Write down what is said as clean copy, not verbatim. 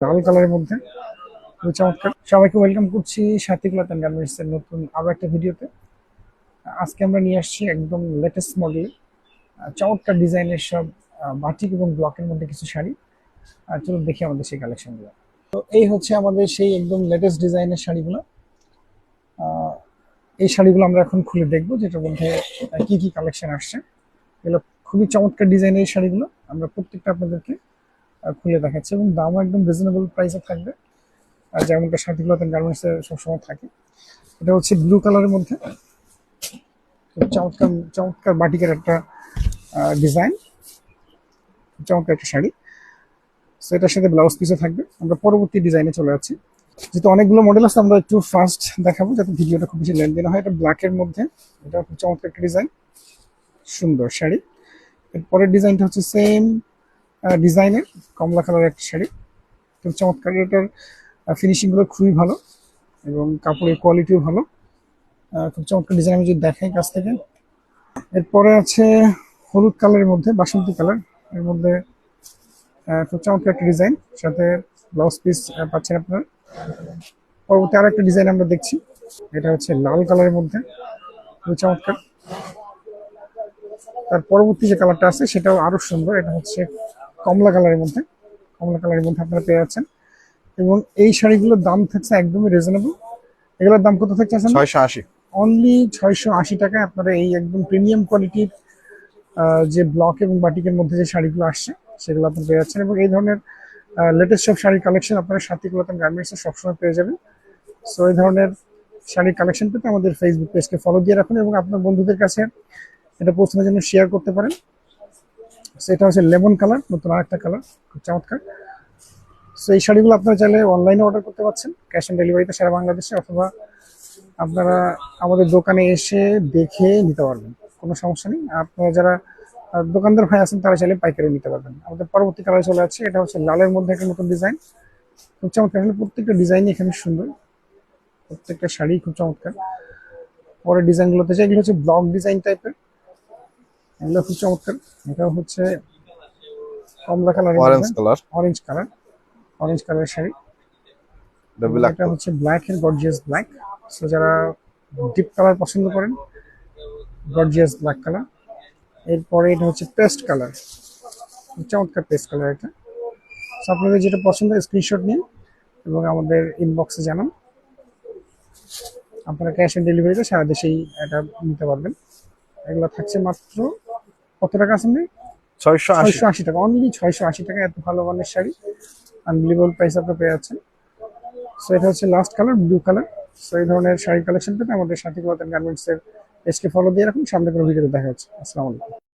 লাল কালারের মধ্যে খুবই চমৎকার। সবাইকে ওয়েলকাম করছি সাথী ক্লথ অ্যান্ড গার্মেন্টস এর নতুন আরো একটা ভিডিওতে। আজকে আমরা নিয়ে আসছি একদম লেটেস্ট মডেল চমৎকার ডিজাইনের সব বাটিক এবং ব্লকের মধ্যে কিছু শাড়ি। আর চলুন দেখি আমাদের সেই কালেকশনগুলো। তো এই হচ্ছে আমাদের সেই একদম লেটেস্ট ডিজাইনের শাড়িগুলো। আহ, এই শাড়িগুলো আমরা এখন খুলে দেখবো, যেটার মধ্যে কি কি কালেকশন আসছে। এগুলো খুবই চমৎকার ডিজাইনের এই শাড়িগুলো আমরা প্রত্যেকটা আপনাদেরকে খুলে দেখাচ্ছি, এবং দামও একদম রিজনেবল প্রাইসে থাকবে, যেমনটা সাথী ক্লথ অ্যান্ড গার্মেন্টস এর সবসময় থাকে। এটা হচ্ছে ব্লু কালারের মধ্যে খুব চমৎকার চমৎকার বাটিকের একটা ডিজাইন, চমৎকার একটা শাড়ি। তো এটার সাথে ব্লাউজ পিসও থাকবে। আমরা পরবর্তী ডিজাইনে চলে যাচ্ছি। যেহেতু অনেকগুলো মডেল আছে, আমরা একটু ফাস্ট দেখাবো যাতে ভিডিওটা খুব বেশি লেনদেন না হয়। এটা ব্ল্যাকের মধ্যে, এটা খুব চমৎকার একটা ডিজাইন, সুন্দর শাড়ি। এরপরের ডিজাইনটা হচ্ছে সেম ডিজাইনের কমলা কালারের একটা শাড়ি, খুব চমৎকার। এটার ফিনিশিং গুলো খুবই ভালো এবং কাপড়ের কোয়ালিটিও ভালো। খুব চমৎকার ডিজাইন, আমি যদি দেখাই কাছ থেকে। এরপরে আছে হলুদ কালারের মধ্যে, বাসন্তী কালার এর মধ্যে, খুব চমৎকার একটা ডিজাইন, সাথে ব্লাউজ পিস পাচ্ছেন আপনারা। পরবর্তী আর একটা ডিজাইন আমরা দেখছি, এটা হচ্ছে লাল কালারের মধ্যে, খুব চমৎকার। তার পরবর্তী যে কালারটা আছে সেটাও আরো সুন্দর, এটা হচ্ছে কমলা কালারের মধ্যে। কমলা কালারের মধ্যে আপনারা পেয়ে যাচ্ছেন, এবং এই শাড়িগুলোর দাম থাকছে একদমই রিজনেবল। এগুলোর দাম কত থাকছে? 680। অনলি 680 টাকায় আপনারা এই একদম প্রিমিয়াম কোয়ালিটির যে ব্লক এবং বাটিকের মধ্যে যে শাড়িগুলো আসছে সেগুলো আপনারা পেয়ে যাচ্ছেন। এবং এই ধরনের লেটেস্ট সব শাড়ির কালেকশন আপনারা সাথী ক্লথ অ্যান্ড গার্মেন্টসে সবসময় পেয়ে যাবেন। সো এই ধরনের শাড়ির কালেকশন পেতে আমাদের ফেসবুক পেজকে ফলো দিয়ে রাখুন, এবং আপনার বন্ধুদের কাছে এটা পৌঁছানোর জন্য শেয়ার করতে পারেন। সেটা হচ্ছে লেমন কালার, নতুন আরেকটা কালার, খুব চমৎকার। সো এই শাড়িগুলো আপনারা চাইলে অনলাইনে অর্ডার করতে পারছেন ক্যাশ অন ডেলিভারিতে সারা বাংলাদেশে, অথবা আপনারা আমাদের দোকানে এসে দেখে নিতে পারবেন, কোনো সমস্যা নেই। আপনারা যারা দোকানদার ভাই আছেন তারা চাইলে পাইকারি নিতে পারবেন। আমাদের পরবর্তী কালারে চলে যাচ্ছে, এটা হচ্ছে লালের মধ্যে একটা নতুন ডিজাইন, খুব চমৎকার। আসলে প্রত্যেকটা ডিজাইনই এখানে সুন্দর, প্রত্যেকটা শাড়ি খুব চমৎকার। পরের ডিজাইনগুলোতে যে এগুলো হচ্ছে ব্লক ডিজাইন টাইপের, এগুলো খুব চমৎকার। এটা হচ্ছে কমলা কালারের অরেঞ্জ মধ্যে, কালার, অরেঞ্জ কালার, অরেঞ্জ কালারের শাড়ি। এবং ব্ল্যাক এটা হচ্ছে ব্ল্যাক এর গর্জিয়াস ব্ল্যাক। সো যারা ডিপ কালার পছন্দ করেন, গর্জিয়াস ব্ল্যাক কালার। এরপরে এটা হচ্ছে পেস্ট কালার, চমৎকার পেস্ট কালার এটা। সো আপনাদের যেটা পছন্দ স্ক্রিনশট নিন এবং আমাদের ইনবক্সে জানান। আপনারা ক্যাশ অন ডেলিভারিতে সারা দেশেই এটা নিতে পারবেন। এগুলো থাকছে মাত্র কত টাকা আছে? 680। 680 টাকা, অনলি 680 টাকা। এত ভালো মানের শাড়ি, আনবিলিভেবল প্রাইস আপনারা পেয়ে যাচ্ছেন। সো এটা হচ্ছে last colour, blue colour. So এই ধরনের শাড়ি কালেকশন পেতে আমাদের সাথী ক্লথ অ্যান্ড গার্মেন্টস এর পেজকে ফলো দিয়ে রাখুন। সামনে কোনো ভিডিওতে দেখা হচ্ছে। আসসালামু আলাইকুম।